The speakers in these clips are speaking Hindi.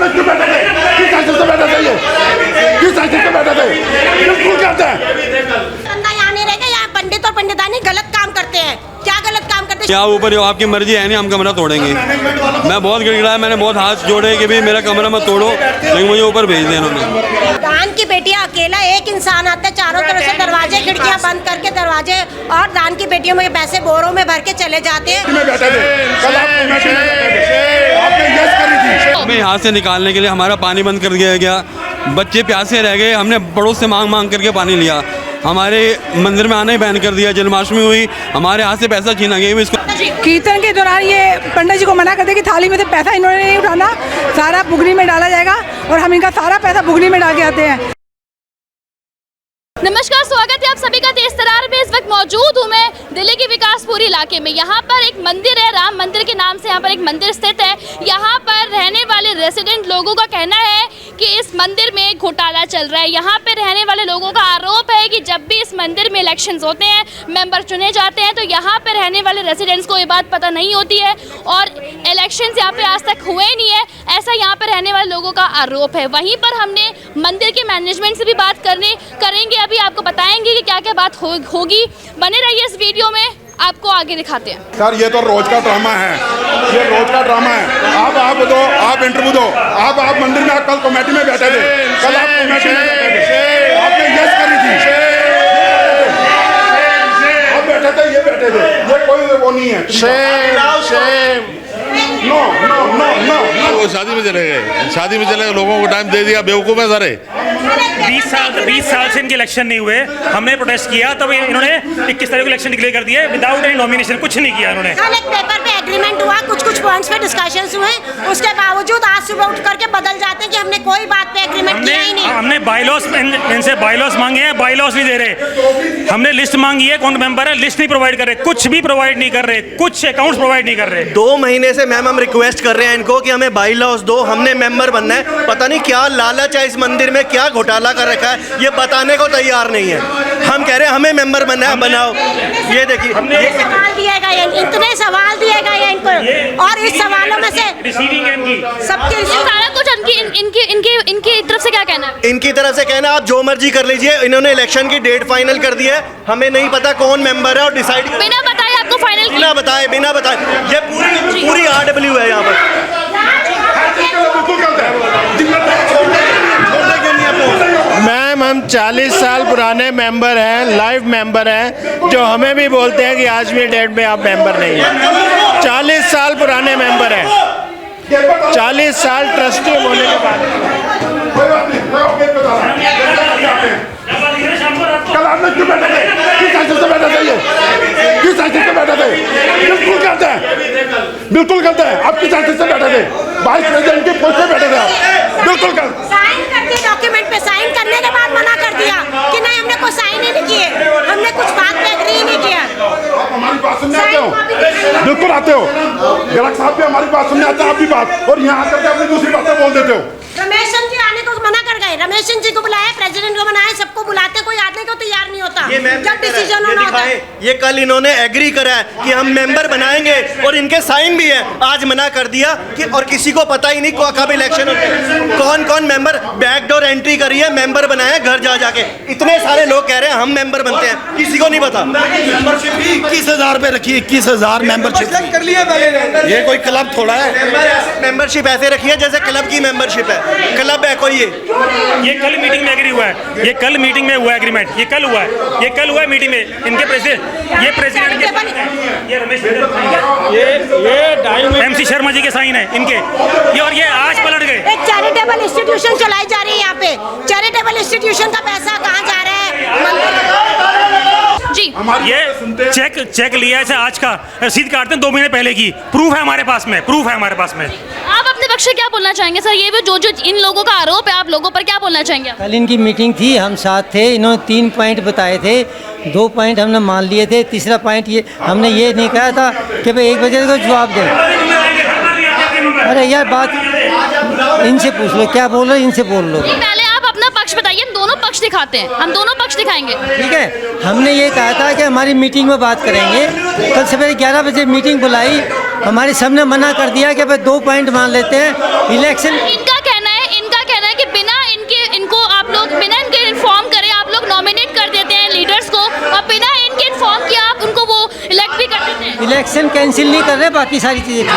में क्यों बैठे थे? किस हैसियत से बैठे थे ये? किस हैसियत से बैठे थे? बिल्कुल कहते हैं यहाँ नहीं रहेगा। यहाँ पंडित और पंडितानी गलत काम करते हैं। क्या गलत काम करते हैं? क्या ऊपर हो, आपकी मर्जी है नहीं, हम कमरा तोड़ेंगे। मैं बहुत गिड़गिड़ाया, मैंने बहुत हाथ जोड़े कि भाई मेरा कमरा मत तोड़ो, लेकिन मुझे ऊपर भेज दिया इन्होंने। दान की बेटियां अकेला एक इंसान आता है, चारों तरफ से दरवाजे खिड़कियां बंद करके दरवाजे और दान की बेटियों में पैसे बोरों में भर के चले जाते हैं। हमें यहाँ से निकालने के लिए हमारा पानी बंद कर दिया गया, बच्चे प्यासे रह गए, हमने पड़ोस से मांग मांग करके पानी लिया, हमारे मंदिर में आना ही बैन कर दिया, जन्माष्टमी हुई हमारे हाथ से पैसा छीना गया। इसको कीर्तन के दौरान ये पंडित जी को मना कर दिया कि थाली में से पैसा इन्होंने नहीं उठाना, सारा बुगनी में डाला जाएगा और हम इनका सारा पैसा बुगनी में डाल के आते हैं। नमस्कार, स्वागत है आप सभी का तेज तरार में। इस वक्त मौजूद हूँ मैं दिल्ली के विकासपुरी इलाके में। यहाँ पर एक मंदिर है, राम मंदिर के नाम से यहाँ पर एक मंदिर स्थित है। यहाँ पर रहने वाले रेसिडेंट लोगों का कहना है कि इस मंदिर में घोटाला चल रहा है। यहाँ पे रहने वाले लोगों का आरोप है कि जब भी इस मंदिर में इलेक्शंस होते हैं, मेंबर चुने जाते हैं, तो यहाँ पे रहने वाले रेसिडेंट्स को ये बात पता नहीं होती है और इलेक्शंस यहाँ पे आज तक हुए नहीं है, ऐसा यहाँ पे रहने वाले लोगों का आरोप है। वहीं पर हमने मंदिर के मैनेजमेंट से भी बात करेंगे, अभी आपको बताएंगे कि क्या क्या बात होगी। बने रहिए इस वीडियो में, आपको आगे दिखाते हैं। सर ये तो रोज का ड्रामा है, ये रोज का ड्रामा है। आप दो, आप इंटरव्यू दो। आप मंदिर में कल कमेटी में बैठे थे, कल आप कमेटी में बैठे थे, आपने यस करी थी, आप बैठे थे, ये बैठे थे, ये कोई वो नहीं है। नो नो नो नो वो शादी में चले गए, शादी में चले गए, लोगों को टाइम दे दिया, बेवकूफ़ है सारे। 20 साल से इनके इलेक्शन नहीं हुए, हमने प्रोटेस्ट किया, तब इन्होंने 21 तारीख को इलेक्शन डिक्लेयर कर दिया विदाउट एनी नॉमिनेशन, कुछ नहीं किया इन्होंने। कल एक पेपर पे एग्रीमेंट हुआ, कुछ पॉइंट्स पे डिस्कशंस हुए, उसके बावजूद आज सुबह उठ करके बदल जाते हैं कि हमने कोई बात पे एग्रीमेंट किया ही नहीं। हमने बायलॉस इनसे बायलॉस मांगे हैं, बायलॉस नहीं दे रहे। हमने लिस्ट मांगी है, कौन मेंबर है, लिस्ट नहीं प्रोवाइड कर रहे, कुछ भी प्रोवाइड नहीं कर रहे, कुछ अकाउंट्स प्रोवाइड नहीं कर रहे। 2 महीने से मैम हम रिक्वेस्ट कर रहे हैं इनको कि हमें बाईलॉस दो, हमने मेंबर बनना है। पता नहीं क्या लालच है इस मंदिर में, क्या घोटाला कर रखा है, ये बताने को तैयार नहीं है। हम कह रहे हैं हमें मेंबर बनना है, बनाओ। ये देखिए सवाल दिए गए, इतने सवाल दिए गए इनको, और इस सवालों में से सबके सारा कुछ इनकी तरफ से क्या कहना है? इनकी तरफ से कहना आप जो मर्जी कर लीजिए, इन्होंने इलेक्शन की डेट फाइनल कर दी है, हमें नहीं पता कौन मेंबर है और डिसाइड बिना बताए आपको फाइनल बिना बताए ये पूरी RW है यहाँ पर। मैम हम 40 साल पुराने मेंबर हैं, लाइव मेंबर हैं, जो हमें भी बोलते हैं कि आज भी डेट में आप मेंबर नहीं हैं। 40 साल पुराने मेंबर हैं, 40 साल ट्रस्टी होने के बाद। कल आपने क्यों बैठे थे? किस हैसियत से बैठे थे ये? किस हैसियत से बैठे थे? बिल्कुल कहते हैं, बिल्कुल कहते हैं। आप किस हैसियत से बैठे थे? वाइस प्रेसिडेंट के पोस्ट पे बैठे थे आप, बिल्कुल कर साइन कर दिए डॉक्यूमेंट पे, साइन करने के बाद मना कर दिया कि नहीं हमने कोई साइन ही नहीं किए, हमने कुछ बात पे एग्री ही नहीं किया। आप हमारी बात सुनने आते हो, बिल्कुल आते हो। गलत साहब भी हमारी बात सुनने आते हैं, आप भी बात, और यहाँ आकर के अपनी दूसरी बातें बोल देते हो। रमेश चंद जी आने को मना कर गए, रमेश चंद जी को बुलाया, प्रेसिडेंट को बनाया, सबको बुलाते, कोई आने को तैयार नहीं होता। जब डिसीजन होना होता है, ये कल इन्होंने एग्री करा है कि हम मेंबर बनाएंगे और इनके साइन भी है, आज मना कर दिया कि, और किसी को पता ही नहीं कब इलेक्शन होते हैं, कौन मेंबर बैकडोर एंट्री करी है, मेंबर बनाया घर जाके। इतने सारे लोग कह रहे हैं हम मेंबर बनते हैं, किसी को नहीं पता। मेंबरशिप भी 21,000 पे रखी है, 21,000 मेंबरशिप कर लिया पहले। ये कोई क्लब थोड़ा है, मेंबरशिप ऐसे रखी है जैसे क्लब की मेंबरशिप है, क्लब है कोई। ये कल मीटिंग में एग्री हुआ है, ये कल मीटिंग में हुआ एग्रीमेंट, ये कल हुआ है मीटिंग में। इनके प्रेसिडेंट ये रमेश MC शर्मा जी के साइन है इनके, ये और ये आज पलट गए। एक चैरिटेबल इंस्टीट्यूशन चलाई जा रही है यहाँ पे, चैरिटेबल इंस्टीट्यूशन का पैसा कहाँ जा रहा है? जी ये चेक लिया है आज का, रसीद काटते हैं 2 महीने पहले की, प्रूफ है हमारे पास में। आप अपने पक्ष से क्या बोलना चाहेंगे सर? ये भी जो इन लोगों का आरोप है, आप लोगों पर क्या बोलना चाहेंगे? कल इनकी मीटिंग थी, हम साथ थे, इन्होंने 3 पॉइंट बताए थे, 2 पॉइंट हमने मान लिए थे, तीसरा पॉइंट ये हमने ये नहीं कहा था कि भाई 1 बजे को जवाब दें। अरे यार बात इनसे पूछ लो, क्या बोल रहे इनसे बोल लो। पहले आप अपना पक्ष बताइए, हम दोनों पक्ष दिखाते हैं, हम दोनों पक्ष दिखाएंगे। ठीक है, हमने ये कहा था कि हमारी मीटिंग में बात करेंगे। कल सवेरे 11 बजे मीटिंग बुलाई, हमारे सबने मना कर दिया कि भाई 2 पॉइंट मान लेते हैं। इलेक्शन इनका कहना इलेक्ट भी कर देते हैं। इलेक्शन कैंसिल नहीं कर रहे, बाकी सारी चीज़ें ठीक।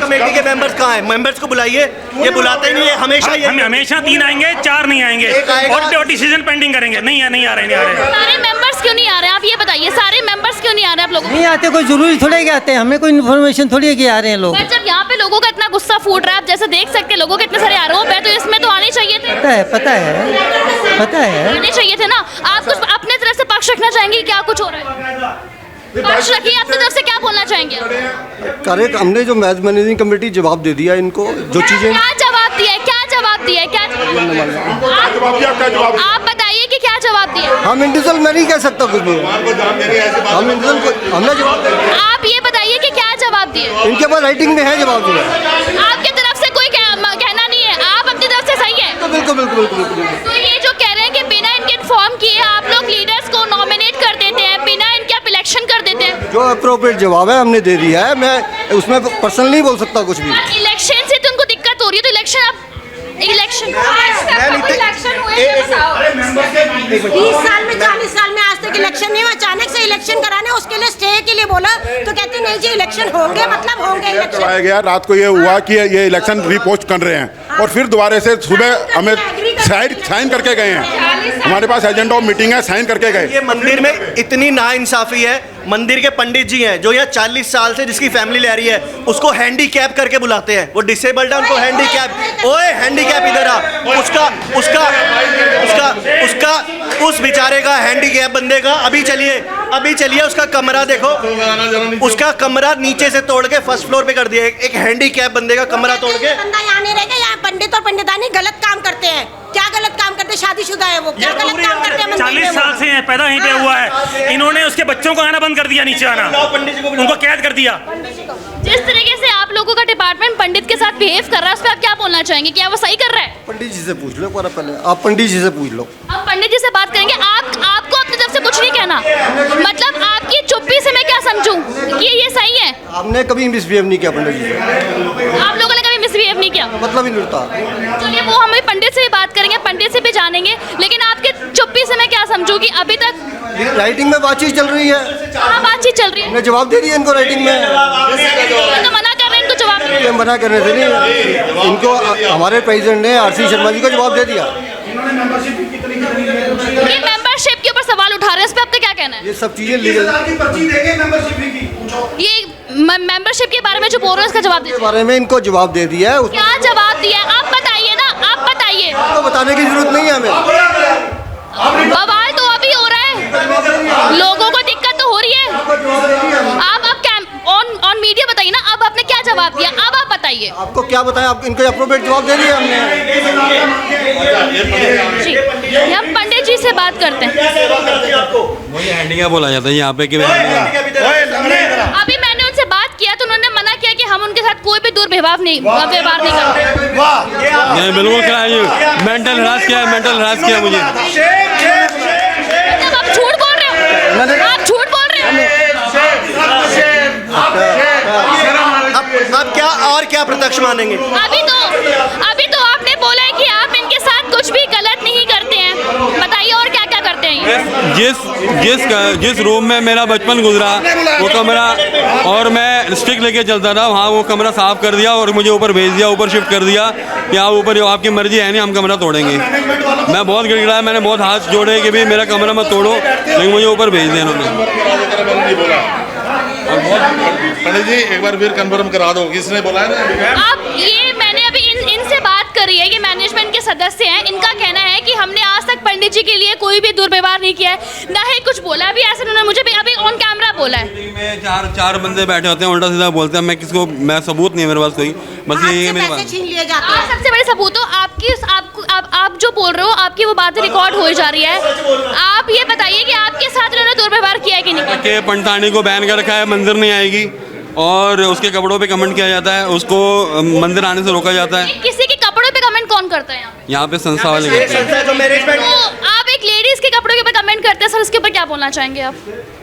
कमेटी के मेंबर्स कहाँ हैं? मेंबर्स को बुलाइए, ये बुलाते ही नहीं है हमेशा। ये हम हमेशा 3 आएंगे, 4 नहीं आएंगे एक आएगा। और डिसीजन पेंडिंग करेंगे। नहीं आ रहे सारे मेंबर्स क्यों नहीं आ रहे हैं? आप ये बताइए, सारे मेंबर्स क्यों नहीं आ रहे हैं आप लोगों? नहीं आते, कोई जरूरी थोड़े कि आते हैं, हमें कोई इन्फॉर्मेशन थोड़ी है कि आ रहे हैं लोग। पर जब यहाँ पे लोगों का इतना गुस्सा फूट रहा है, आप जैसे देख सकते हैं लोगों के इतने सारे आरोप है, तो इसमें तो आने चाहिए थे। पता है आने चाहिए थे ना। आप कुछ अपने तरफ से पक्ष रखना चाहेंगे? क्या कुछ हो रहा है? पक्ष रखिए, अपनी तरफ से क्या बोलना चाहेंगे? करेक्ट, हमने जो मैच मैनेजिंग कमेटी जवाब दे दिया इनको, जो चीजें क्या जवाब दिया है? क्या जवाब दिया है? क्या आप बताइए कि क्या जवाब दिया? हम इंडिविजुअल मैं नहीं कह सकता कुछ भी, हम इंडिविजुअल हमने जवाब दिया। आप ये बताइए कि क्या जवाब दिया? इनके पास राइटिंग में है जवाब दिया। आपकी तरफ से कोई कहना नहीं है, आप अपनी तरफ से सही है। तो बिल्कुल। तो ये जो कह रहे हैं कि बिना इनके इन्फॉर्म किए आप लोग लीडर्स को नॉमिनेट कर देते हैं, बिना इनके आप इलेक्शन कर देते हैं। जो अप्रोप्रिएट जवाब है हमने दे दिया है, मैं उसमें पर्सनल नहीं बोल सकता कुछ भी। इलेक्शन से तो उनको दिक्कत हो रही है, तो इलेक्शन आप इलेक्शन 30 साल में 40 साल में आज तक इलेक्शन नहीं हुआ। अचानक से इलेक्शन कराने, उसके लिए स्टे के लिए बोला तो कहते नहीं जी इलेक्शन होंगे, मतलब होंगे इलेक्शन। कराया गया, रात को ये हुआ कि ये इलेक्शन रिपोस्ट कर रहे हैं और फिर दोबारा से सुबह हमें साइन करके गए हैं। हमारे पास एजेंडा ऑफ मीटिंग है, साइन करके गए। ये मंदिर में इतनी नाइंसाफी है। मंदिर के पंडित जी हैं जो यहाँ 40 साल से जिसकी फैमिली ले रही है, उसको हैंडीकैप करके बुलाते हैं। वो डिसेबल्ड है, उनको हैंडीकैप, ओए हैंडीकैप इधर आ। उसका उस बेचारे का हैंडीकैप बंदे का अभी चलिए उसका कमरा देखो। उसका कमरा नीचे से तोड़ के फर्स्ट फ्लोर पे कर दिया। एक हैंडीकैप बंदे का कमरा तोड़ के। बंदा यहाँ नहीं रहेगा। यहाँ पंडित और पंडितानी गलत काम करते हैं। क्या गलत काम करते हैं? शादीशुदा है वो, क्या गलत काम करते हैं? 40 साल से हैं, पैदा यहीं पे हुआ है। इन्होंने उसके बच्चों को आना बंद कर दिया, नीचे आना, उनको कैद कर दिया। जिस तरीके से आप लोगों का डिपार्टमेंट पंडित के साथ बिहेव कर रहा है, उस पर आप क्या बोलना चाहेंगे? क्या वो सही कर रहा है? पंडित जी से पूछ लो, पहले आप पंडित जी से पूछ लो। अब पंडित जी से बात करेंगे। आपको अपनी तरफ से कुछ नहीं कहना, मतलब आपकी चुप्पी से मैं क्या समझूं कि ये सही है? हमने कभी मिसबिहेव नहीं किया पंडित जी से। आप लोगों ने कभी मिसबिहेव नहीं किया? मतलब ही नहीं होता। चलिए वो हमें पंडित से भी बात करेंगे, पंडित से भी जानेंगे, लेकिन आपके चुप्पी से मैं क्या समझूं कि अभी तक राइटिंग में बातचीत चल रही है। हाँ, बातचीत चल रही है। हमने जवाब दे दिया इनको राइटिंग में। तो मना कर रहे हैं इनको जवाब देने। ये मना करने से नहीं, इनको हमारे प्रेसिडेंट ने आरसी शर्मा जी को जवाब दे दिया। ये मेंबरशिप के ऊपर सवाल उठा रहे हैं, इस पे आपका क्या कहना है? ये सब चीजें लीगल ये मेंबरशिप के बारे में जो बोल रहे हैं इसका जवाब के दीजिए। बारे में इनको जवाब दे दिया है। क्या जवाब दिया है? आप बताइए ना, आप बताइए। उसको बताने की जरूरत नहीं है हमें। बवाल तो अभी हो रहा है, लोगों को दिक्कत तो हो रही है। आप ऑन मीडिया बताइए ना, अब आपने क्या जवाब दिया? अब आप बताइए। आपको क्या बताएं, आप इनको अप्रोप्रिएट जवाब दे दिया हमने। जी, हम पंडित जी से बात करते हैं। मुझे हैंडीकैप बोला जाता है यहाँ पे कि अभी मैंने उनसे बात किया तो उन्होंने मना किया कि हम उनके साथ कोई भी दुर्व्यवहार नहीं करते। नहीं, बिल्कुल कराइए। मेंटल हरास किया है, मेंटल हरास किया मुझे। मतलब आप झूठ बोल रहे हो, आप झूठ बोल रहे हो। अब क्या प्रत्यक्ष मानेंगे? अभी तो आपने बोला है कि आप इनके साथ कुछ भी गलत नहीं करते हैं। बताइए और क्या क्या करते हैं? जिस रूम में मेरा बचपन गुजरा, वो कमरा, और मैं स्टिक लेके चलता था, वहाँ वो कमरा साफ कर दिया और मुझे ऊपर भेज दिया, ऊपर शिफ्ट कर दिया कि आप ऊपर आपकी मर्जी है नहीं, हम कमरा तोड़ेंगे। मैं बहुत गिड़गिड़ाया, मैंने बहुत हाथ जोड़े कि भाई मेरा कमरा मत तोड़ो, लेकिन मुझे ऊपर भेज दिया उन्होंने। पंडित जी एक बार फिर कंफर्म करा दो, किसने बोला है ना? अब ये मैंने अभी इनसे बात करी है, ये मैनेजमेंट के सदस्य हैं। इनका कहना है कि हमने आज तक पंडित जी के लिए कोई भी दुर्व्यवहार नहीं किया है, ना ही कुछ बोला भी। ऐसे उन्होंने मुझे भी अभी ऑन कैमरा बोला है। में चार बंदे बैठे होते हैं, उल्टा सीधा बोलते हैं। मैं सबूत नहीं है मेरे पास कोई, बस ये मेरे पास। छीन लिए जाते हैं। सबसे बड़ी सबूत हो आप जो बोल रहे हो, आपकी वो बातें रिकॉर्ड हो जा रही है। आप ये बताइए कि आपके साथ उन्होंने दुर्व्यवहार किया है कि नहीं? के पंडितानी को बैन कर रखा है, मंदिर नहीं आएगी, और उसके कपड़ों पे कमेंट किया जाता है, उसको मंदिर आने से रोका जाता है। किसी के कपड़ों पे कमेंट कौन करता है? यहाँ पे संस्था वाले करते हैं। तो आप एक लेडीज के कपड़ों के ऊपर कमेंट करते हैं सर, उसके ऊपर क्या बोलना चाहेंगे आप?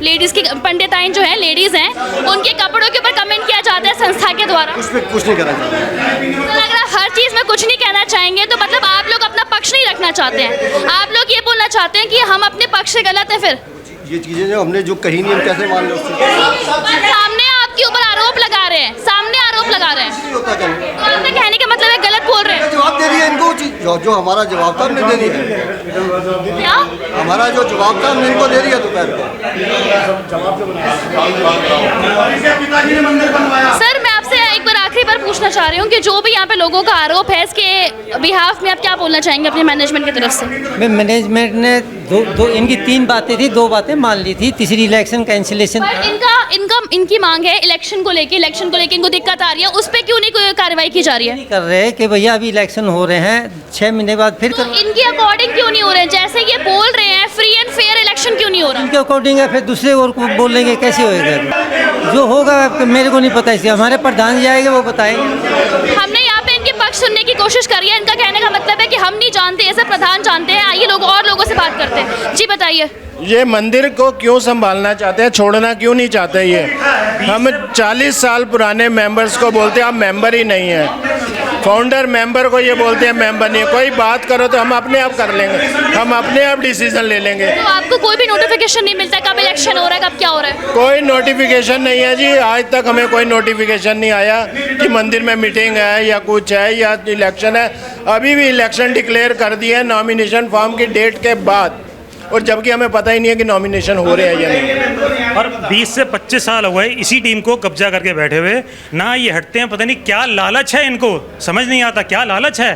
लेडीज की पंडिताइन जो है, लेडीज हैं, उनके कपड़ों के ऊपर कमेंट किया जाता है संस्था के द्वारा। कुछ नहीं करना चाहिए। तो अगर आप हर चीज में कुछ नहीं कहना चाहेंगे तो मतलब आप लोग अपना पक्ष नहीं रखना चाहते हैं। आप लोग ये बोलना चाहते हैं कि हम अपने पक्ष से गलत हैं। फिर ये चीज़ें जो हमने जो कही नहीं हम कैसे मान लो उससे? सामने आपके ऊपर आरोप लगा रहे हैं, सामने आरोप लगा रहे हैं, होता क्या? तो आपके कहने का मतलब है गलत बोल रहे हैं। जवाब दे दिया इनको, जो हमारा जवाब था हमने दे दिया। क्या हमारा जो जवाब था हमने इनको दे दिया दोपहर को। सर, मैं आपसे एक बार आखिरी बार पूछना चाह रही हूँ कि जो भी यहाँ पे लोगों का आरोप है, इसके बिहाफ में आप क्या बोलना चाहेंगे अपने मैनेजमेंट की तरफ से? मैनेजमेंट ने दो इनकी 3 बातें थी, 2 बातें मान ली थी, तीसरी इलेक्शन कैंसिलेशन। पर इनकी मांग है इलेक्शन को लेके इनको दिक्कत आ रही है, उस पर क्यों नहीं कोई कार्रवाई की जा रही है? नहीं कर रहे कि भैया अभी इलेक्शन हो रहे हैं, 6 महीने बाद फिर तो इनके अकॉर्डिंग क्यों नहीं हो रहे हैं? जैसे ये बोल रहे हैं फ्री एंड फेयर इलेक्शन क्यों नहीं हो रहा? इनके अकॉर्डिंग है, फिर दूसरे और को बोलेंगे, कैसे होएगा? जो होगा मेरे को नहीं पता, इसलिए हमारे प्रधान जी आएंगे वो बताएंगे। हमने यहाँ पे इनके पक्ष सुनने की कोशिश करी है। इनका कहने का मतलब है कि हम नहीं जानते, ऐसे प्रधान जानते हैं। आइए लोग और लोगों से बात करते हैं। जी बताइए, ये मंदिर को क्यों संभालना चाहते हैं, छोड़ना क्यों नहीं चाहते? ये हम 40 साल पुराने मेंबर्स को बोलते हैं आप मेंबर ही नहीं है। फाउंडर मेंबर को ये बोलते हैं मेंबर नहीं है। कोई बात करो तो हम अपने आप कर लेंगे, हम अपने आप डिसीजन ले लेंगे। तो आपको कोई भी नोटिफिकेशन नहीं मिलता कब इलेक्शन हो रहा है, कब क्या हो रहा है? कोई नोटिफिकेशन नहीं है जी, आज तक हमें कोई नोटिफिकेशन नहीं आया कि मंदिर में मीटिंग है या कुछ है या इलेक्शन है। अभी भी इलेक्शन डिक्लेयर कर दिए नॉमिनेशन फॉर्म की डेट के बाद, और जबकि हमें पता ही नहीं है कि नॉमिनेशन हो रहे हैं या नहीं। और 20 से 25 साल हो गए इसी टीम को कब्जा करके बैठे हुए, ना ये हटते हैं। पता नहीं क्या लालच है इनको, समझ नहीं आता क्या लालच है।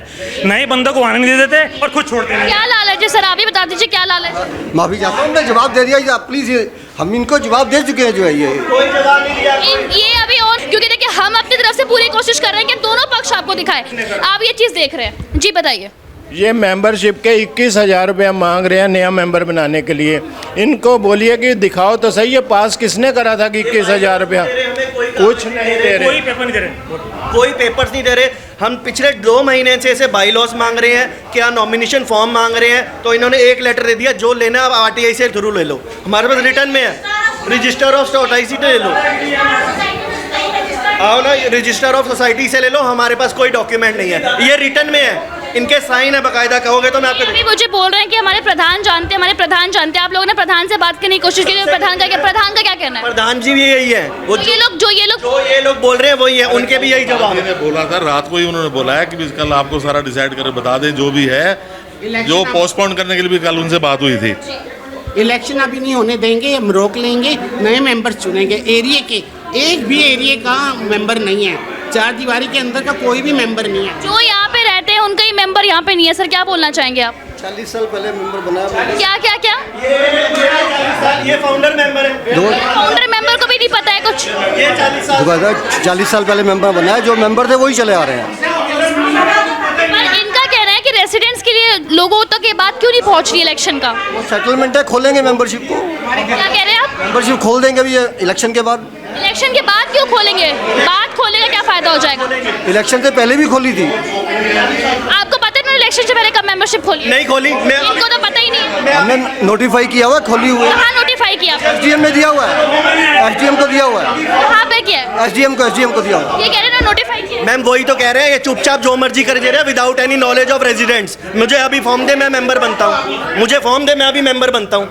नए बंदों को आने नहीं देते और खुद छोड़ते हैं। क्या लालच है सर, आप ही बता दीजिए क्या लालच है? माफी चाहता हूँ, हमने जवाब दे दिया प्लीज, हम इनको जवाब दे चुके हैं। जो है ये ये अभी और, क्योंकि देखिए हम अपनी तरफ से पूरी कोशिश कर रहे हैं कि दोनों पक्ष आपको दिखाए, आप ये चीज़ देख रहे हैं। जी बताइए। ये मेंबरशिप के 21,000 रुपया मांग रहे हैं नया मेंबर बनाने के लिए। इनको बोलिए कि दिखाओ तो सही है, पास किसने करा था कि 21,000 रुपया? कुछ नहीं दे रहे, कोई पेपर नहीं दे रहे, कोई पेपर्स नहीं दे रहे। हम पिछले 2 महीने से ऐसे बाई लॉस मांग रहे हैं, क्या नॉमिनेशन फॉर्म मांग रहे हैं, तो इन्होंने एक लेटर दे दिया, जो लेना आप RTI से थ्रू ले लो, हमारे पास रिटर्न में है। रजिस्टर ऑफ सोसाइटी से ले लो, आओ ना, रजिस्टर ऑफ सोसाइटी से ले लो, हमारे पास कोई डॉक्यूमेंट नहीं है, ये रिटर्न में है, इनके साइन है बकायदा। कहोगे तो मैं आपको अभी मुझे बोल रहे हैं कि हमारे प्रधान जानते हैं, हमारे प्रधान जानते हैं। आप लोगों ने प्रधान से बात करने की कोशिश की, प्रधान का क्या कहना है? प्रधान जी भी यही है, वो ये लोग बोल रहे हैं वही है, उनके भी यही जवाब है। बोला था रात को ही, उन्होंने बोला है कि कल आपको सारा डिसाइड करके बता दें जो भी है, जो पोस्टपोन करने के लिए भी कल उनसे बात हुई थी। इलेक्शन अभी नहीं होने देंगे, हम रोक लेंगे, नए मेंबर चुनेंगे। एरिया के एक भी एरिया का मेंबर नहीं है, 4 दीवारी के अंदर का कोई भी मेंबर नहीं है। जो यहाँ पे रहते हैं उनका ही मेंबर यहाँ पे नहीं है। सर क्या बोलना चाहेंगे आप? 40 साल पहले मेंबर बनाया। क्या ये फाउंडर मेंबर है, फाउंडर मेंबर को भी नहीं पता है कुछ। ये 40 साल पहले मेंबर बनाया, जो मेंबर थे वही चले आ रहे हैं। पर इनका कहना है कि रेसिडेंट्स के लिए लोगों तक ये बात क्यों नहीं पहुंच रही इलेक्शन का? वो सेटलमेंट है, खोलेंगे मेंबरशिप को। क्या कह रहे हैं आप? मेंबरशिप खोल देंगे अभी इलेक्शन के बाद। इलेक्शन के बाद क्यों खोलेंगे? बात खोलने का क्या फायदा हो जाएगा? इलेक्शन से पहले भी खोली थी। आपको पता है ना इलेक्शन से पहले कब मेंबरशिप खोली? नहीं खोली, इनको तो पता ही नहीं। हमने नोटिफाई किया हुआ है, खोली हुई है। कहाँ नोटिफाई किया? SDM ने दिया हुआ है, SDM को दिया हुआ है। कहाँ पे किया है? SDM को दिया हुआ है। ये कह रहे हैं ना नोटिफाई किया। मैम वही तो कह रहे हैं, ये चुपचाप जो मर्जी कर दे रहे हैं without any knowledge of residents. मुझे अभी फॉर्म दे, मैं मेंबर बनता हूँ, मुझे फॉर्म दे, मैं अभी मेंबर बनता हूँ।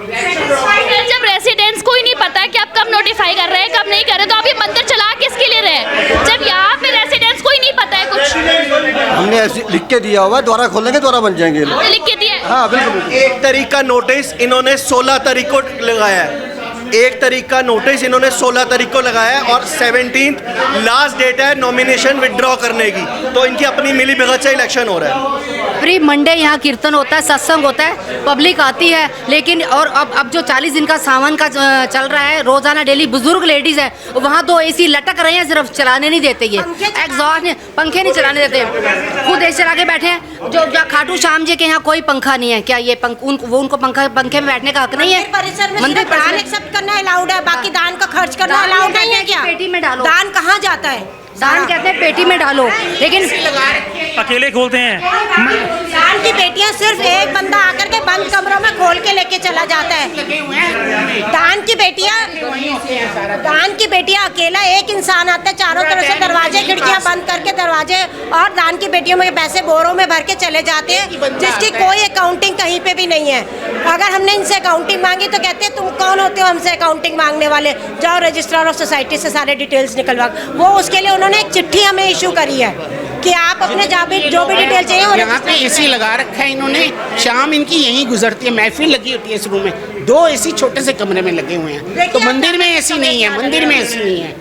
जब रेसिडेंट्स को ही नहीं पता कि आप कब नोटिफाई कर रहे हैं कब नहीं कर रहे, तो आप ये मंदिर चला किसके लिए रहे हैं जब यहाँ पे रेसिडेंट्स को ही नहीं पता है कुछ? हमने ऐसे लिख के दिया हुआ है, द्वारा खोलेंगे द्वारा बन जाएंगे। लिख के दिया है? हाँ बिल्कुल। 1 तारीख का नोटिस इन्होंने 16 तारीख को लगाया है। 1 तारीख का नोटिस इन्होंने 16 तारीख को लगाया है और 17 लास्ट डेट है नॉमिनेशन विड्रॉ करने की। तो इनकी अपनी मिली भगत से इलेक्शन हो रहा है। एवरी मंडे यहाँ कीर्तन होता है, सत्संग होता है, पब्लिक आती है, लेकिन और अब जो 40 दिन का सावन का चल रहा है, रोजाना डेली बुजुर्ग लेडीज है वहाँ 2 AC लटक रहे हैं, सिर्फ चलाने नहीं देते, ये एग्जॉस्ट पंखे नहीं चलाने देते, खुद AC चला के बैठे हैं। जो खाटू श्याम जी के यहाँ कोई पंखा नहीं है, क्या ये उनको पंखे में बैठने का हक नहीं है? मंदिर दान एक्सेप्ट करना अलाउड है, बाकी दान का खर्च करना अलाउड नहीं है क्या? पेटी में डालो। दान कहाँ जाता है? दान कहते हैं पेटी में डालो, लेकिन अकेले खोलते हैं। दान की पेटियां सिर्फ एक बंदा आकर के बंद कमरों में खोल के लेके चला जाता है। दान की पेटियां अकेला एक इंसान आता है, चारों तरफ से दरवाजे खिड़कियां बंद करके दरवाजे और दान की पेटियों में पैसे बोरों में भर के चले जाते हैं, जिसकी कोई अकाउंटिंग कहीं पे भी नहीं है। अगर हमने इनसे अकाउंटिंग मांगी तो कहते हैं तुम कौन होते हो हमसे अकाउंटिंग मांगने वाले, जाओ रजिस्ट्रार ऑफ सोसाइटी से सारे डिटेल्स निकलवा। वो उसके लिए उन्होंने एक चिट्ठी हमें इशू करी है कि आप अपने जो भी डिटेल चाहिए वो यहाँ पे एसी लगा रखा है इन्होंने, शाम इनकी यहीं गुजरती है, महफिल लगी होती है इस रूम में। 2 एसी छोटे से कमरे में लगे हुए हैं, तो मंदिर में एसी नहीं है, मंदिर में एसी नहीं है।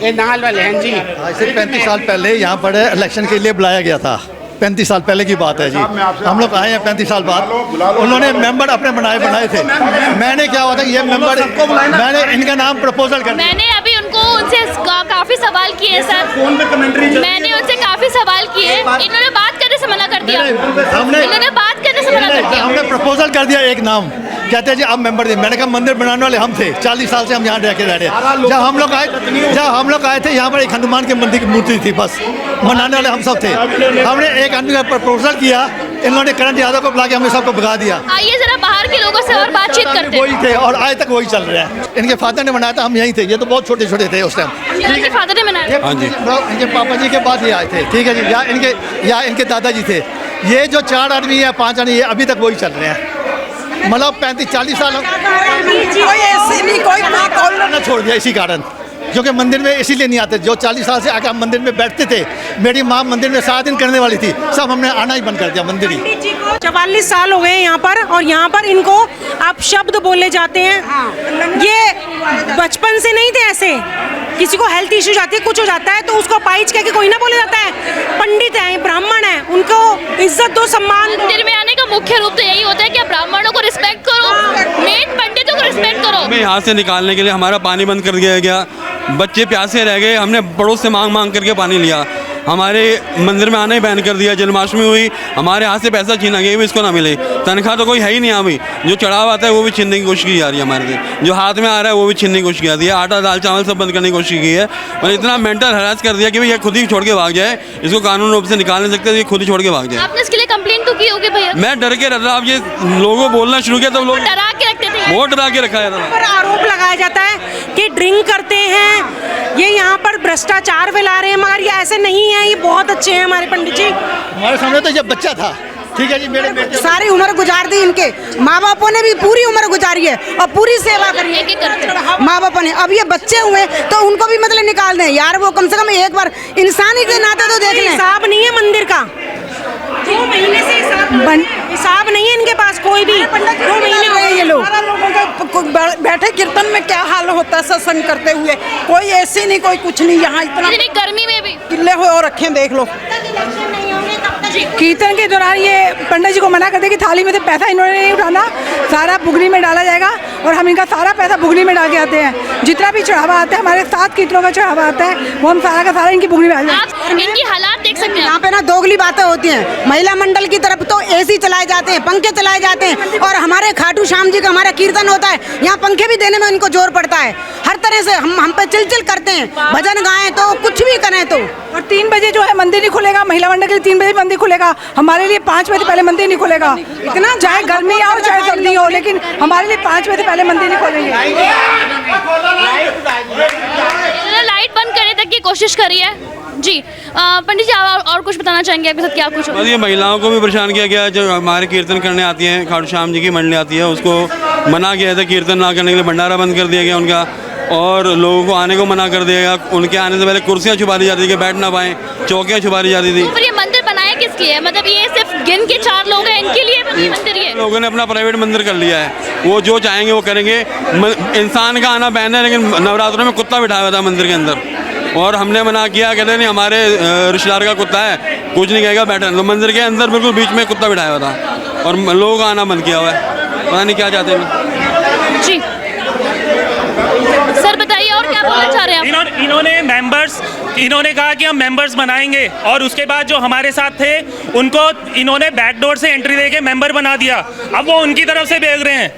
ये नाल वाले हैं जी। आज से 35 साल पहले यहाँ पर इलेक्शन के लिए बुलाया गया था। 35 साल पहले की बात है जी। हम लोग आए हैं 35 साल बाद। उन्होंने मेंबर अपने बनाए थे। मैंने क्या हुआ था, ये मेंबर मैंने इनका नाम प्रपोजल कर दिया। मैंने अभी उनसे काफी सवाल किए सर, मैंने उनसे काफी सवाल किए, इन्होंने बात करने से मना कर दिया। इन्होंने बात करने से मना कर दिया। हमने प्रपोजल कर दिया एक नाम, कहते हैं जी आप मेंबर दिए। मैंने कहा मंदिर बनाने वाले हम थे, 40 साल से हम यहाँ रह रहे हैं। जब हम लोग आए थे यहाँ पर एक हनुमान के मंदिर की मूर्ति थी, बस मनाने वाले हम सब थे। हमने एक आदमी का प्रपोजल किया, इन्होंने करण यादव को बुला के हमें सबको भगा दिया। आइए जरा बाहर के लोगों से और बातचीत करते हैं। वही थे और आज तक वही चल रहा है। इनके फादर ने बनाया था, हम यहीं थे। ये तो बहुत छोटे छोटे थे उस टाइम। इनके फादर ने बनाया? हाँ जी। इनके पापा जी के बाद ये आए थे, ठीक है जी। या इनके दादाजी थे। ये जो 4 आदमी या 5 आदमी, ये अभी तक वही चल रहे हैं। मतलब 35-40 साल कोई छोड़ दिया इसी कारण, क्योंकि मंदिर में इसीलिए नहीं आते। जो 40 साल से आकर हम मंदिर में बैठते थे, मेरी माँ मंदिर में 7 दिन करने वाली थी, सब हमने आना ही बंद कर दिया मंदिर ही। 44 साल हो गए यहाँ पर, और यहाँ पर इनको आप शब्द बोले जाते हैं। ये बचपन से नहीं थे ऐसे, किसी को हेल्थ इश्यू जाती है, कुछ हो जाता है तो उसको पाइच कह के कोई ना बोले जाता है। पंडित हैं, ब्राह्मण हैं, उनको इज्जत दो, सम्मान। मंदिर में आने का मुख्य रूप तो यही होता है कि ब्राह्मणों को रिस्पेक्ट करो, मेन पंडितों को रिस्पेक्ट करो। हमें यहाँ से निकालने के लिए हमारा पानी बंद कर दिया गया, बच्चे प्यासे रह गए, हमने पड़ोस से मांग करके पानी लिया। हमारे मंदिर में आना ही बैन कर दिया। जन्माष्टमी हुई, हमारे हाथ से पैसा छीना गया, भी इसको ना मिले। तनख्वाह तो कोई है ही नहीं। अभी जो चढ़ावा आता है वो भी छीनने की कोशिश की जा रही है हमारे से। जो हाथ में आ रहा है वो भी छीनने की कोशिश की जाती है। आटा दाल चावल सब बंद करने की कोशिश की है, और इतना मेंटल हरास कर दिया कि भाई ये खुद ही छोड़ के भाग जाए। इसको कानून रूप से निकाल नहीं सकते, ये खुद ही छोड़ के भाग जाए। आपने इसके लिए कंप्लेंट तो की होगी भैया? मैं डर के रहता। अब ये लोगों को बोलना शुरू किया तो लोग डरा के रखते थे, बहुत डरा के रखा जाता। पर आरोप लगाया जाता है कि ड्रिंक करते हैं, ये यहाँ पर भ्रष्टाचार फैला रहे हैं, मगर ये ऐसे नहीं है। ये बहुत अच्छे हैं हमारे पंडित जी। हमारे सामने तो जब बच्चा था, ठीक है जी, मेरे बेटे सारी उम्र गुजार दी, इनके माँ बापों ने भी पूरी उम्र गुजारी है और पूरी सेवा करी है माँ बापों ने। अब ये बच्चे हुए तो उनको भी मतलब निकाल दें यार, वो कम से कम एक बार इंसानी के नाते तो देख लें। हिसाब नहीं है मंदिर का, 2 महीने से हिसाब नहीं है इनके पास कोई भी। 2 महीने हो गए ये लोग बैठे। कीर्तन में क्या हाल होता है सत्संग करते हुए, कोई ऐसे नहीं, कोई कुछ नहीं। यहाँ इतना गर्मी में भी किले हुए और रखे, देख लो। कीर्तन के दौरान ये पंडित जी को मना कर दे कि थाली में से पैसा इन्होंने नहीं उठाना, सारा बुगनी में डाला जाएगा, और हम इनका सारा पैसा बुगनी में डाल के आते हैं। जितना भी चढ़ावा आता है, हमारे 7 कीर्तनों का चढ़ावा आता है, वो हम सारा का सारा इनकी बुगनी में डाल देते हैं। इनकी हालात देख सकते हैं यहाँ पे ना दोगली बातें होती हैं। महिला मंडल की तरफ तो एसी चलाए जाते हैं, पंखे चलाए जाते हैं, और हमारे खाटू श्याम जी का हमारा कीर्तन होता है, यहाँ पंखे भी देने में इनको जोर पड़ता है। हर तरह से हम पे चिलचिल करते हैं, भजन गाएं तो कुछ भी करें तो। और 3 बजे जो है मंदिर नहीं खुलेगा, महिला मंडल के लिए 3 बजे मंदिर खुलेगा, हमारे लिए 5 बजे पहले मंदिर नहीं खुलेगा। इतना चाहे गर्मी और चाहे सर्दी हो, लेकिन हमारे लिए 5 बजे पहले मंदिर नहीं खोलेंगे। लाइट बंद करने तक की कोशिश करी है जी। पंडित जी और कुछ बताना चाहेंगे आपके साथ क्या कुछ? ये महिलाओं को भी परेशान किया गया। जो हमारे कीर्तन करने आती हैं, खाटू श्याम जी की मंडली आती है, उसको मना किया था कीर्तन ना करने के लिए। भंडारा बंद कर दिया गया उनका, और लोगों को आने को मना कर दिया गया। उनके आने से पहले कुर्सियाँ छुपा दी जाती थी कि बैठ ना पाएँ, चौकियाँ छुपा दी जाती थी। तो फिर ये मंदिर बनाया किसके है? मतलब ये सिर्फ गिन के 4 लोग हैं, इनके लिए मंदिर ये? लोगों ने अपना प्राइवेट मंदिर कर लिया है, वो जो चाहेंगे वो करेंगे। इंसान का आना बैन है, लेकिन नवरात्रों में कुत्ता बिठाया हुआ था मंदिर के अंदर, और हमने मना किया। कहते नहीं हमारे रिश्तेदार का कुत्ता है, कुछ नहीं कहेगा, बैठा। तो मंदिर के अंदर बिल्कुल बीच में कुत्ता बिठाया हुआ था, और लोगों का आना बंद किया हुआ है। पता नहीं क्या चाहते हैं जी। सर बताइए और क्या बोलना चाह रहे हैं आप? इन्होंने कहा कि हम मेंबर्स बनाएंगे, और उसके बाद जो हमारे साथ थे उनको इन्होंने बैकडोर से एंट्री देके मेंबर बना दिया। अब वो उनकी तरफ से भेज रहे हैं,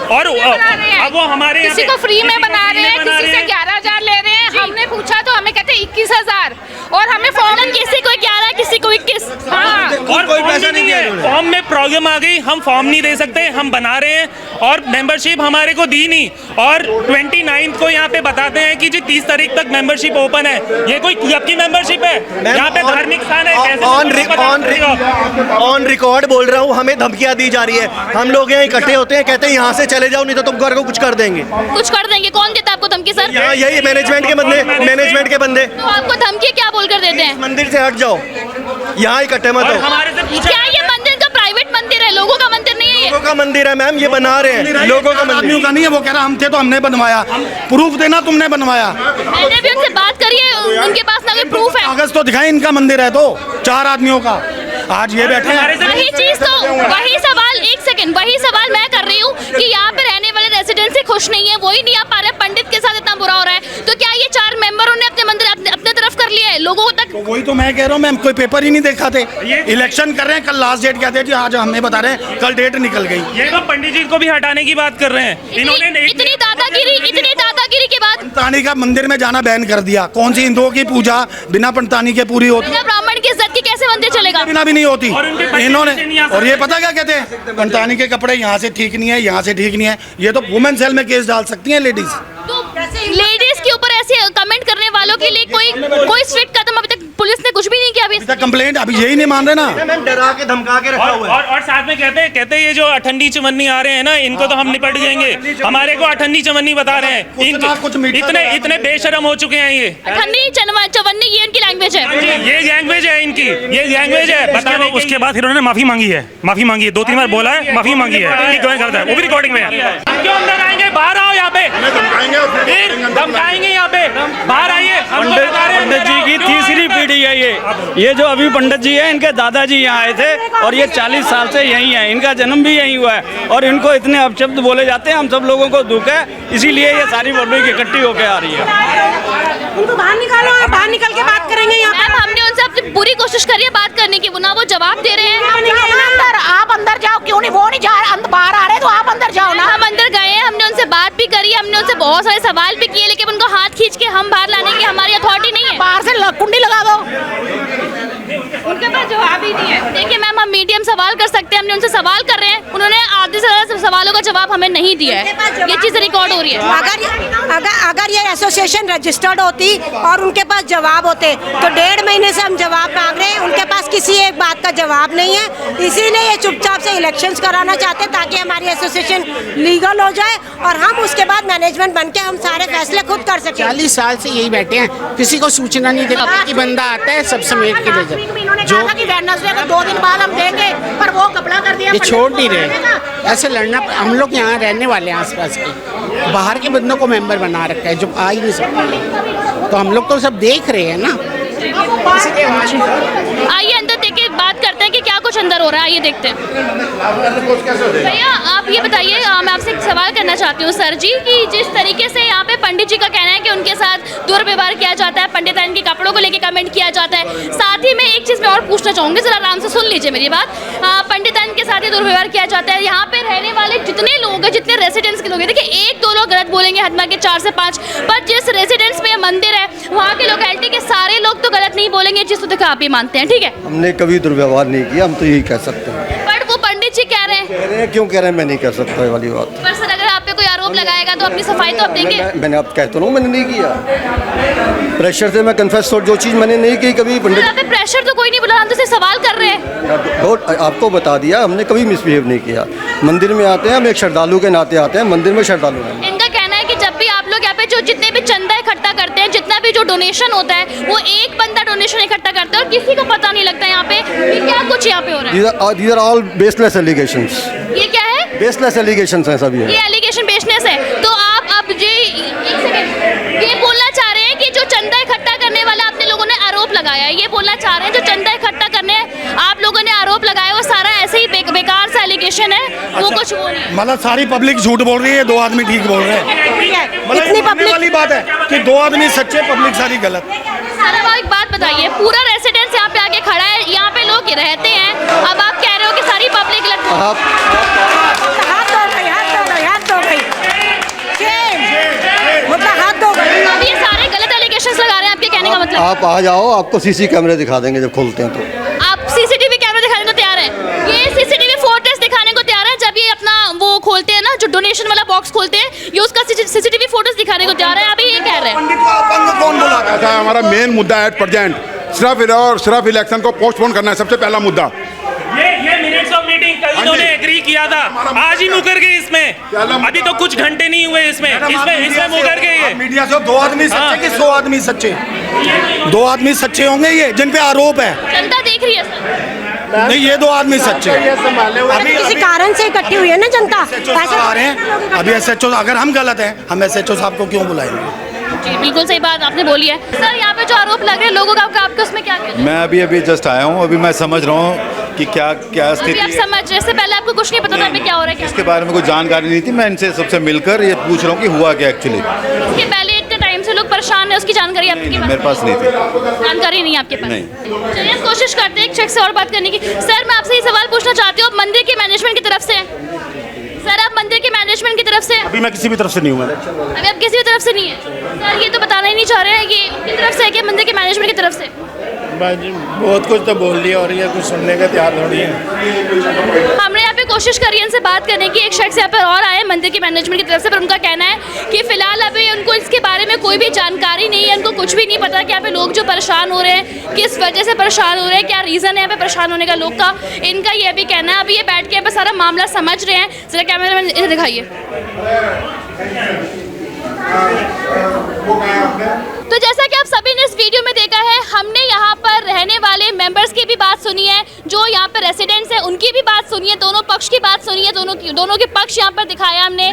और अब वो हमारे किसी को फ्री में बना रहे हैं, किसी से 11,000 ले रहे हैं। हमने पूछा तो हमें कहते 21,000 और हमें फॉर्म किसी को 11 किसी को 21। हाँ और कोई पैसा नहीं है, फॉर्म में प्रॉब्लम आ गई, हम फॉर्म नहीं दे सकते, हम बना रहे हैं और मेंबरशिप हमारे को दी नहीं। और 29 को यहाँ पे बताते हैं कि जी 30 तारीख तक मेंबरशिप ओपन है। ये कोई क्लब की मेंबरशिप है? यहाँ पे धार्मिक स्थान है। ऑन रिकॉर्ड बोल रहा हूँ, हमें धमकियाँ दी जा रही है। हम लोग यहाँ इकट्ठे होते हैं, कहते हैं यहाँ से चले जाओ नहीं तो तुम घर को कुछ कर देंगे। कुछ कर देंगे? कौन देता है आपको धमकी सर? यही मैनेजमेंट के बंदे। तो आपको धमकी क्या बोलकर देते हैं? मंदिर से हट जाओ, यहाँ इकट्ठे मत हो। क्या ये मंदिर तो प्राइवेट मंदिर है, लोगों का मंदिर नहीं है? ये लोगों का मंदिर है मैम, ये बना रहे हैं लोगों का मंदिर का नहीं है। वो कह रहा हम थे तो हमने बनवाया, प्रूफ देना तुमने बनवाया। मैंने भी उनसे बात करी है, उनके पास ना कोई प्रूफ है। कागज तो दिखाए, इनका मंदिर है तो 4 आदमियों का। आज ये बैठे हैं, वही चीज तो वही सवाल, एक सेकंड, वही सवाल मैं कर रही हूँ कि यहाँ पे रहने वाले रेजिडेंट से खुश नहीं है, वही नहीं आ पा रहे, पंडित के साथ इतना बुरा हो रहा है। तो क्या ये 4 मेंबरों ने अपने मंदिर अपने तरफ कर लिया है लोगों तक? तो वही तो मैं कह रहा हूँ मैम, कोई पेपर ही नहीं देखा थे। इलेक्शन कर रहे हैं, कल लास्ट डेट कहते हैं जी, आज हमें बता रहे हैं कल डेट निकल गई। ये तो पंडित जी को भी हटाने की बात कर रहे हैं इन्होंने। इतनी दादागिरी के बाद पंतानी का मंदिर में जाना बैन कर दिया। कौन सी हिंदुओं की पूजा बिना पंतानी के पूरी होती? ब्राह्मण की इज्जत की कैसे मंदिर चलेगा? बिना भी नहीं होती इन्होंने। और ये पता क्या कहते हैं, पंतानी के कपड़े यहाँ से ठीक नहीं है, यहाँ से ठीक नहीं है। ये तो वुमेन सेल में केस डाल सकती हैं लेडीज। तो लेडीज के ऊपर ऐसे कमेंट करने वालों के लिए कोई स्ट्रिक्ट कदम अभी तक पुलिस ने कुछ भी नहीं किया। अभी तक कंप्लेंट अभी यही नहीं मान रहे ना, डरा के धमका के रखा हुआ है। और साथ में कहते हैं ये जो अठन्नी चवन्नी आ रहे हैं ना, इनको तो हम निपट जाएंगे। हमारे को अठन्नी चवन्नी बता रहे हैं। इतने बेशरम हो चुके हैं ये। अठन्नी चवन्नी ये इनकी लैंग्वेज है, ये लैंग्वेज है इनकी, ये लैंग्वेज है। बताने उसके बाद फिर उन्होंने माफी मांगी है, 2-3 बार बोला है, माफी मांगी है, करता है वो भी रिकॉर्डिंग में है। क्यों अंदर आएंगे? बाहर आओ यहाँ पे, धमकाएंगे यहाँ पे, बाहर आइए। पंडित जी की तीसरी पीढ़ी है ये जो अभी पंडित जी है, इनके दादाजी यहाँ आए थे और ये 40 साल से यहीं है, इनका जन्म भी यहीं हुआ है और इनको इतने अपशब्द बोले जाते हैं। हम सब लोगों को दुख है, इसीलिए ये सारी पब्लिक इकट्ठी होकर आ रही है। उनको बाहर निकालो, बाहर निकल के बात करेंगे यहाँ पे। हमने उनसे अपनी पूरी कोशिश करी है बात करने की, ना वो जवाब दे रहे हैं। आप अंदर जाओ, क्यों नहीं? वो नहीं जा रहे, बाहर आ रहे तो आप अंदर जाओ ना। हम अंदर गए हैं, हमने उनसे बात भी करी, हमने उनसे बहुत सारे सवाल भी किए, लेकिन उनको हाथ खींच के हम बाहर लाने की हमारी अथॉरिटी नहीं है। बाहर से कुंडी लगा दो, उनके पास जवाब ही नहीं है। देखिए मैम, हम मीडियम सवाल कर सकते हैं, हमने उनसे सवाल कर रहे हैं, उन्होंने आधे से ज्यादा सवालों का जवाब हमें नहीं दिया है। ये चीज़ रिकॉर्ड हो रही है। अगर ये एसोसिएशन रजिस्टर्ड होती और उनके पास जवाब होते तो 1.5 महीने से हम जवाब मांग रहे हैं, उनके पास किसी एक बात का जवाब नहीं है। इसीलिए ये चुपचाप से इलेक्शंस कराना चाहते हैं ताकि हमारी एसोसिएशन लीगल हो जाए और हम उसके बाद मैनेजमेंट बन के हम सारे फैसले खुद कर सकें। 40 साल से यही बैठे हैं, किसी को सूचना नहीं देता कि बंदा आता है सब समेट के ले जाए। जो 2 दिन बाद हम देंगे, पर वो कपड़ा कर दिया। ये छोड़ नहीं रहे, ऐसे लड़ना। हम लोग यहाँ रहने वाले हैं आसपास के, बाहर के बंदों को मेंबर बना रखा है जो आ ही नहीं सकते, तो हम लोग तो सब देख रहे हैं ना। आइए अंदर देख के बात करते हैं कि क्या कुछ अंदर हो रहा है, आइए देखते हैं। भैया आप ये बताइए, मैं आपसे एक सवाल करना चाहती हूँ सर जी, कि जिस तरीके से यहाँ पे पंडित जी का कहना है कि उनके साथ दुर्व्यवहार किया जाता है, पंडिताइन के कपड़ों को लेके कमेंट किया जाता है, साथ ही में एक चीज़ मैं और पूछना चाहूँगी, जरा आराम से सुन लीजिए मेरी बात। पंडिताइन के साथ ही दुर्व्यवहार किया जाता है, यहाँ पे रहने वाले जितने लोग हैं, जितने रेसिडेंट्स के लोग हैं, देखिए 1-2 लोग गलत बोलेंगे, हद में के 4 से 5, पर जिस रेसिडेंस में मंदिर है वहाँ के लोकेलिटी के सारे लोग तो गलत नहीं बोलेंगे, जिस तो देखो आप ही मानते हैं, ठीक है? हमने कभी दुर्व्यवहार नहीं किया, हम तो यही कह सकते हैं। बट वो पंडित जी कह रहे हैं, क्यों कह रहे हैं? मैं नहीं कर सकता ये वाली बात। पर सर अगर आप पे कोई आरोप लगाएगा तो अपनी सफाई तो आप देंगे। मैंने आप कहता हूँ मैंने नहीं किया, प्रेशर से मैं कन्फेस, जो चीज़ मैंने नहीं की कभी। पंडित पे प्रेशर तो कोई नहीं बोला, हम तो सिर्फ सवाल कर रहे हैं। आपको बता दिया, हमने कभी मिसबिहेव नहीं किया। मंदिर में आते हैं, हम एक श्रद्धालु के नाते आते हैं, मंदिर में श्रद्धालु हैं। इनका कहना है कि जब भी आप लोग यहाँ पे जो जितने भी चंदा इकट्ठा करते हैं, जितना भी जो डोनेशन होता है, वो एक बंदा डोनेशन इकट्ठा करता है और किसी को पता नहीं लगता यहाँ पे कि क्या कुछ यहाँ पे हो रहा है। These are all baseless allegations. ये क्या है? Baseless allegations हैं सभी। ये एलिगेशन बेसलेस है। तो आप अब एक सेकंड, ये बोलना चाह रहे हैं कि जो चंदा इकट्ठा करने वाला आपने लोगों ने आरोप लगाया है, ये बोलना चाह रहे हैं जो चंदा इकट्ठा करने आप लोगों ने आरोप लगाया वो सारा ऐसे ही बेकार सा एलिगेशन है, वो कुछ वो नहीं। मतलब सारी पब्लिक झूठ बोल रही है, 2 आदमी ठीक बोल रहे हैं। इतनी पब्लिक वाली बात है कि 2 आदमी सच्चे, पब्लिक सारी गलत। सारा एक बात बताइए, पूरा रेसिडेंस यहाँ पे आके खड़ा है, यहाँ पे लोग रहते हैं, अब आप कह रहे हो कि सारी पब्लिक गलत। हाथ दो गई, अब ये सारे गलत डोनेशंस लगा रहे हैं, आपके कहने का मतलब? आप आ जाओ, आपको सीसी कैमरे दिखा देंगे जब खोलते हैं तो। आप सीसीटीवी कैमरे दिखाने को तैयार हैं? ये सीसीटीवी फुटेज दिखाने को तैयार है जब ये अपना वो खोलते हैं ना, जो डोनेशन वाला बॉक्स खोलते हैं, ये उसका सीसीटीवी फुटेज दिखाने को तैयार है। अभी ये कह रहे हैं कौन बोला था? हमारा मेन मुद्दा है प्रेजेंट सिर्फ इलेक्शन को पोस्टपोन करना है, सबसे पहला मुद्दा। ये मिनट्स ऑफ मीटिंग कल इन्होंने एग्री किया था, आज ही मुकर गए इसमें। अभी तो कुछ घंटे नहीं हुए इसमें मुकर गए। मीडिया से 2 आदमी सच्चे कि 100 आदमी सच्चे? 2 आदमी सच्चे होंगे ये जिन पे आरोप है। जनता देख रही है सर। नहीं, ये 2 आदमी सच्चे। अभी किसी कारण से इकट्ठी हुई है ना जनता, आ रहे हैं अभी एसएचओ। अगर हम गलत हैं, हम एसएचओ साहब को क्यों बुलाएंगे? जी बिल्कुल सही बात आपने बोली है। सर यहाँ पे जो आरोप लग रहे हैं लोगों का, आपका उसमें क्या कहना है? मैं अभी जस्ट आया हूँ, अभी मैं समझ रहा हूँ कि क्या स्थिति आप समझ रहे, इससे पहले आपको कुछ नहीं पता था अभी क्या हो रहा है? इसके बारे में कोई जानकारी नहीं थी। मैं इनसे सबसे मिलकर ये पूछ रहा हूँ कि हुआ क्या एक्चुअली। इसके पहले इतने टाइम से लोग परेशान है, उसकी जानकारी आपके पास? मेरे पास नहीं थी, जानकारी नहीं आपके पास? नहीं। चलिए कोशिश करते हैं एक शख्स से और बात करने की। सर मैं आपसे ये सवाल पूछना चाहती हूँ, मंदिर के मैनेजमेंट की तरफ से? सर आप मंदिर के मैनेजमेंट की तरफ से? अभी मैं किसी भी तरफ से नहीं हूँ। अभी आप किसी भी तरफ से नहीं है? सर ये तो बताना ही नहीं चाह रहे हैं, ये उनकी तरफ से है कि मंदिर के मैनेजमेंट की तरफ से? बहुत कुछ तो बोल दिया और ये कुछ सुनने का तैयार थोड़ी है। हमने यहाँ पे कोशिश करी है इनसे बात करने की। एक शख्स यहाँ पर और आए मंदिर के मैनेजमेंट की तरफ से, पर उनका कहना है कि फिलहाल अभी उनको इसके बारे में कोई भी जानकारी नहीं है, उनको कुछ भी नहीं पता कि यहाँ पे लोग जो परेशान हो रहे हैं किस वजह से परेशान हो रहे हैं, क्या रीज़न है यहाँ पे परेशान होने का लोग का। इनका ये भी कहना है। अभी ये बैठ के यहाँ पे सारा मामला समझ रहे हैं। जरा कैमरा मैन इधर दिखाइए। तो जैसा कि आप सभी ने इस वीडियो में देखा है, हमने यहाँ पर रहने वाले मेंबर्स की भी बात सुनी है, जो यहाँ पर रेसिडेंट्स हैं उनकी भी बात सुनी है, दोनों पक्ष की बात सुनी है, दोनों के पक्ष यहाँ पर दिखाया हमने।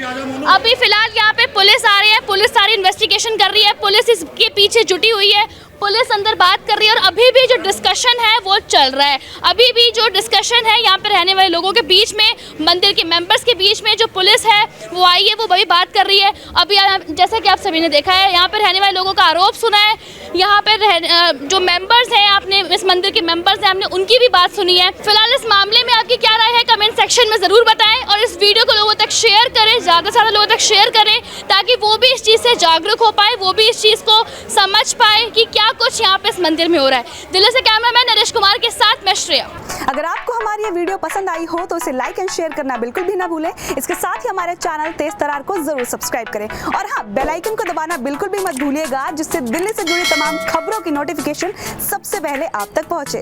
अभी फिलहाल यहाँ पे पुलिस आ रही है, पुलिस सारी इन्वेस्टिगेशन कर रही है, पुलिस इसके पीछे जुटी हुई है, पुलिस अंदर बात कर रही है और अभी भी जो डिस्कशन है वो चल रहा है। अभी भी जो डिस्कशन है यहाँ पे रहने वाले लोगों के बीच में, मंदिर के मेंबर्स के बीच में, जो पुलिस है वो आई है, वो वही बात कर रही है। अभी जैसा कि आप सभी ने देखा है, यहाँ पे रहने वाले लोगों का आरोप सुना है। यहाँ पे जो मेंबर्स हैं, आपने इस मंदिर के मेंबर्स हैं, आपने उनकी भी बात सुनी है। फिलहाल इस मामले में आपकी क्या राय है कमेंट सेक्शन में ज़रूर बताएं और इस वीडियो को लोगों तक शेयर करें, ज़्यादा से ज़्यादा लोगों तक शेयर करें, ताकि वो भी इस चीज़ से जागरूक हो पाए, वो भी इस चीज़ को समझ पाए कि क्या कुछ यहाँ पे इस मंदिर में हो रहा है। दिल्ली से कैमरामैन नरेश कुमार के साथ मैं श्रेया। अगर आपको हमारी ये वीडियो पसंद आई हो तो इसे लाइक एंड शेयर करना बिल्कुल भी ना भूलें। इसके साथ ही हमारे चैनल तेज तरार को जरूर सब्सक्राइब करें और हाँ, बेल आइकन को दबाना बिल्कुल भी मत भूलिएगा, जिससे दिल्ली से जुड़ी तमाम खबरों की नोटिफिकेशन सबसे पहले आप तक पहुंचे।